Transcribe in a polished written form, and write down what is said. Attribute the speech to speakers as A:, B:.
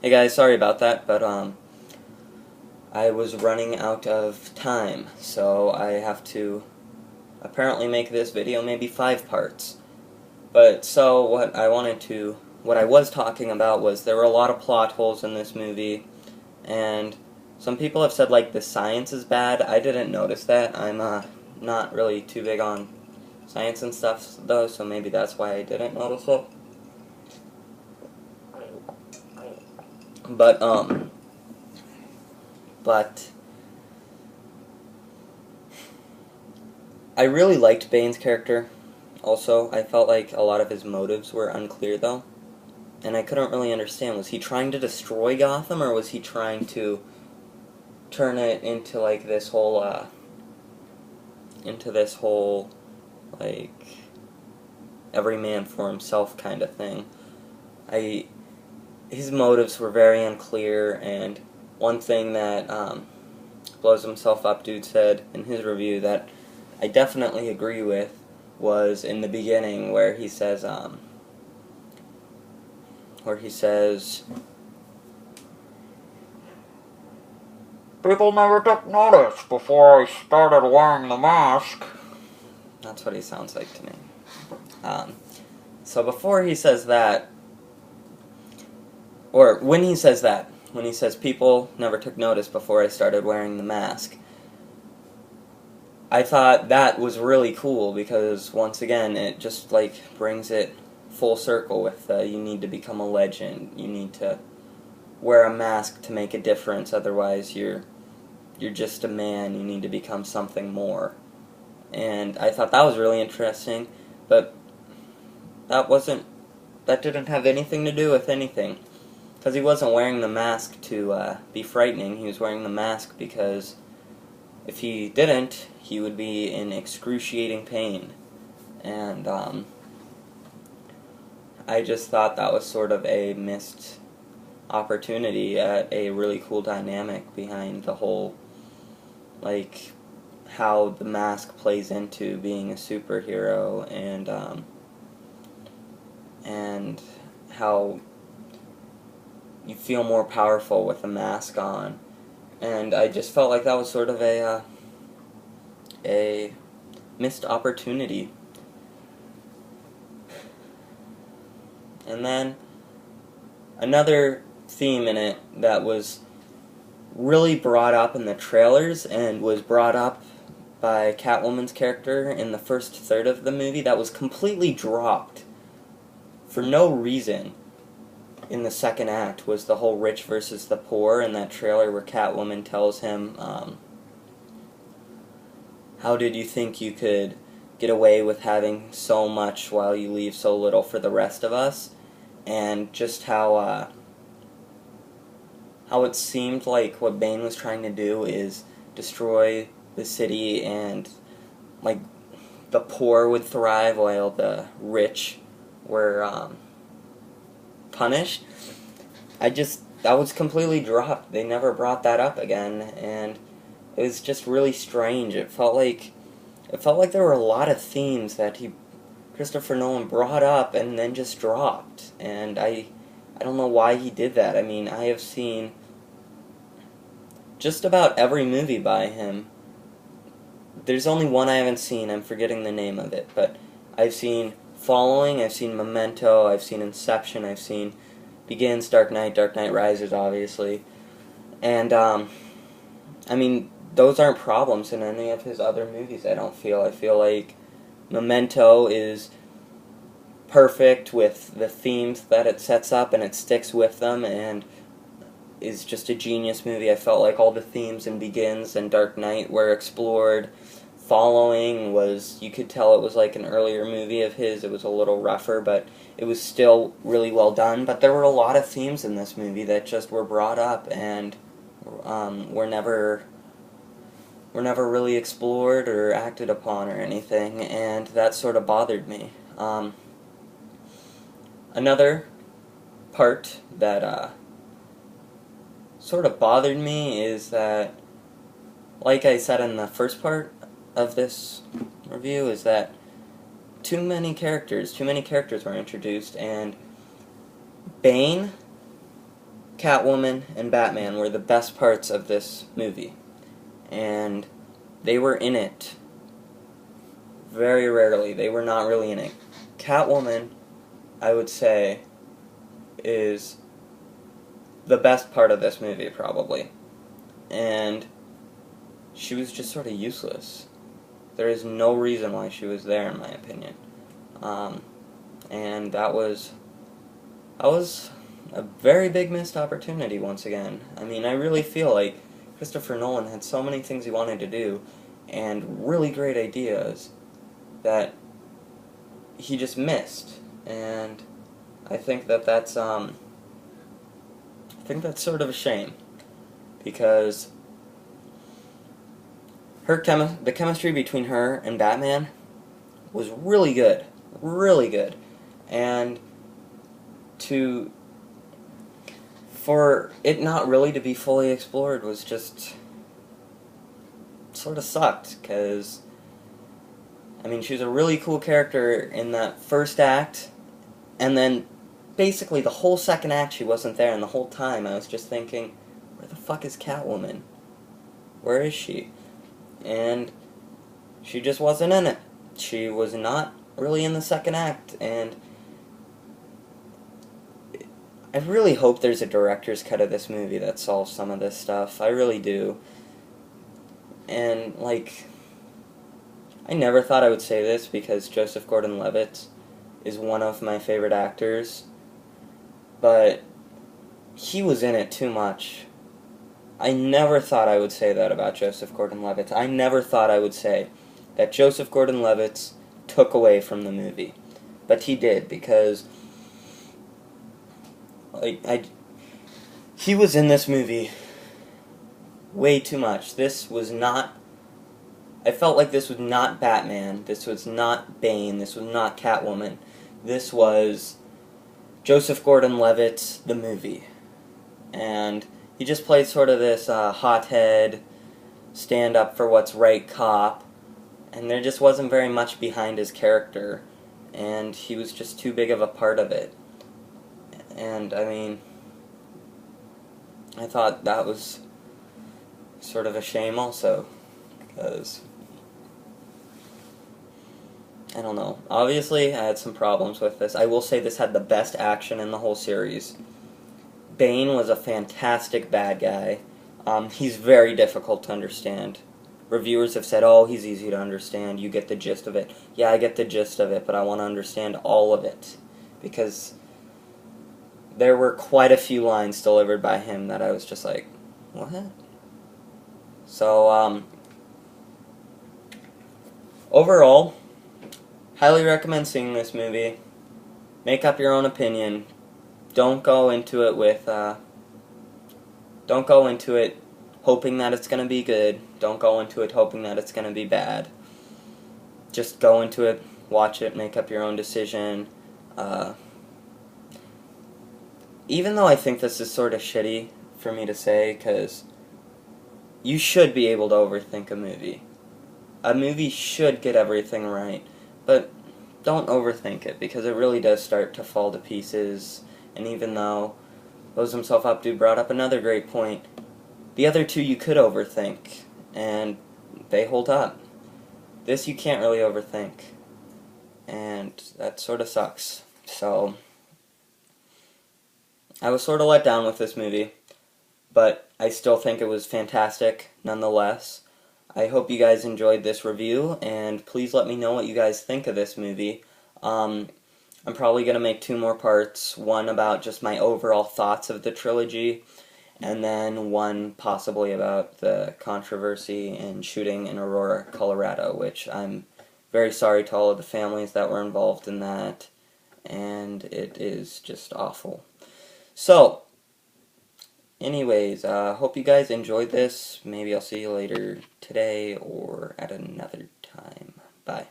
A: Hey guys, sorry about that, but I was running out of time, so I have to apparently make this video maybe 5 parts. But so what I was talking about was there were a lot of plot holes in this movie, and some people have said like the science is bad. I didn't notice that. I'm not really too big on science and stuff though, so maybe that's why I didn't notice it. But I really liked Bane's character. Also, I felt like a lot of his motives were unclear though, and I couldn't really understand. Was he trying to destroy Gotham, or was he trying to turn it into like this whole like every man for himself kind of thing? His motives were very unclear, and one thing that Blows Himself Up Dude said in his review that I definitely agree with was in the beginning where he says
B: people never took notice before I started wearing the mask.
A: That's what he sounds like to me. So before he says that, or when he says people never took notice before I started wearing the mask, I thought that was really cool because once again it just like brings it full circle with you need to become a legend, you need to wear a mask to make a difference, otherwise you're just a man, you need to become something more. And I thought that was really interesting, but that didn't have anything to do with anything. Because he wasn't wearing the mask to be frightening, he was wearing the mask because if he didn't, he would be in excruciating pain. And I just thought that was sort of a missed opportunity at a really cool dynamic behind the whole, like, how the mask plays into being a superhero, and how you feel more powerful with a mask on. And I just felt like that was sort of a missed opportunity. And then another theme in it that was really brought up in the trailers and was brought up by Catwoman's character in the first third of the movie that was completely dropped for no reason in the second act was the whole rich versus the poor in that trailer where Catwoman tells him, how did you think you could get away with having so much while you leave so little for the rest of us? And just how it seemed like what Bane was trying to do is destroy the city, and like the poor would thrive while the rich were punished. That was completely dropped. They never brought that up again, and it was just really strange. It felt like there were a lot of themes that Christopher Nolan brought up and then just dropped, and I don't know why he did that. I mean, I have seen just about every movie by him. There's only one I haven't seen, I'm forgetting the name of it, but I've seen Following, I've seen Memento, I've seen Inception, I've seen Begins, Dark Knight Rises, obviously. And, I mean, those aren't problems in any of his other movies, I don't feel. I feel like Memento is perfect with the themes that it sets up, and it sticks with them, and is just a genius movie. I felt like all the themes in Begins and Dark Knight were explored. Following was, you could tell it was like an earlier movie of his. It was a little rougher, but it was still really well done. But there were a lot of themes in this movie that just were brought up and were never really explored or acted upon or anything, and that sort of bothered me. Another part that sort of bothered me is that, like I said in the first part of this review, is that too many characters were introduced, and Bane Catwoman and Batman were the best parts of this movie. And they were in it very rarely. They were not really in it. Catwoman, I would say, is the best part of this movie, probably. And she was just sort of useless. There is no reason why she was there, in my opinion. And that was a very big missed opportunity once again. I mean, I really feel like Christopher Nolan had so many things he wanted to do, and really great ideas, that he just missed. And I think that's sort of a shame, because the chemistry between her and Batman was really good, and for it not really to be fully explored was just sort of sucked, because I mean, she was a really cool character in that first act, and then basically the whole second act she wasn't there, and the whole time I was just thinking, where the fuck is Catwoman? Where is she? And she just wasn't in it. She was not really in the second act, and I really hope there's a director's cut of this movie that solves some of this stuff. I really do. And, like, I never thought I would say this, because Joseph Gordon-Levitt is one of my favorite actors, but he was in it too much. I never thought I would say that about Joseph Gordon-Levitt. I never thought I would say that Joseph Gordon-Levitt took away from the movie. But he did, because he was in this movie way too much. This was not... I felt like this was not Batman. This was not Bane. This was not Catwoman. This was Joseph Gordon-Levitt, the movie. And he just played sort of this hothead, stand-up-for-what's-right cop, and there just wasn't very much behind his character, and he was just too big of a part of it. And, I mean, I thought that was sort of a shame also, because, I don't know. Obviously, I had some problems with this. I will say this had the best action in the whole series. Bane was a fantastic bad guy. He's very difficult to understand. Reviewers have said, oh, he's easy to understand, you get the gist of it. Yeah, I get the gist of it, but I want to understand all of it. Because there were quite a few lines delivered by him that I was just like, what? So, overall, highly recommend seeing this movie. Make up your own opinion. Don't go into it hoping that it's going to be good. Don't go into it hoping that it's going to be bad. Just go into it, watch it, make up your own decision. Even though I think this is sort of shitty for me to say, because you should be able to overthink a movie. A movie should get everything right, but don't overthink it, because it really does start to fall to pieces. And even though Blows Himself Up Dude brought up another great point, the other two you could overthink, and they hold up. This you can't really overthink, and that sort of sucks. So, I was sort of let down with this movie, but I still think it was fantastic nonetheless. I hope you guys enjoyed this review, and please let me know what you guys think of this movie. I'm probably going to make 2 more parts, one about just my overall thoughts of the trilogy, and then one possibly about the controversy in shooting in Aurora, Colorado, which I'm very sorry to all of the families that were involved in that, and it is just awful. So, anyways, hope you guys enjoyed this. Maybe I'll see you later today or at another time. Bye.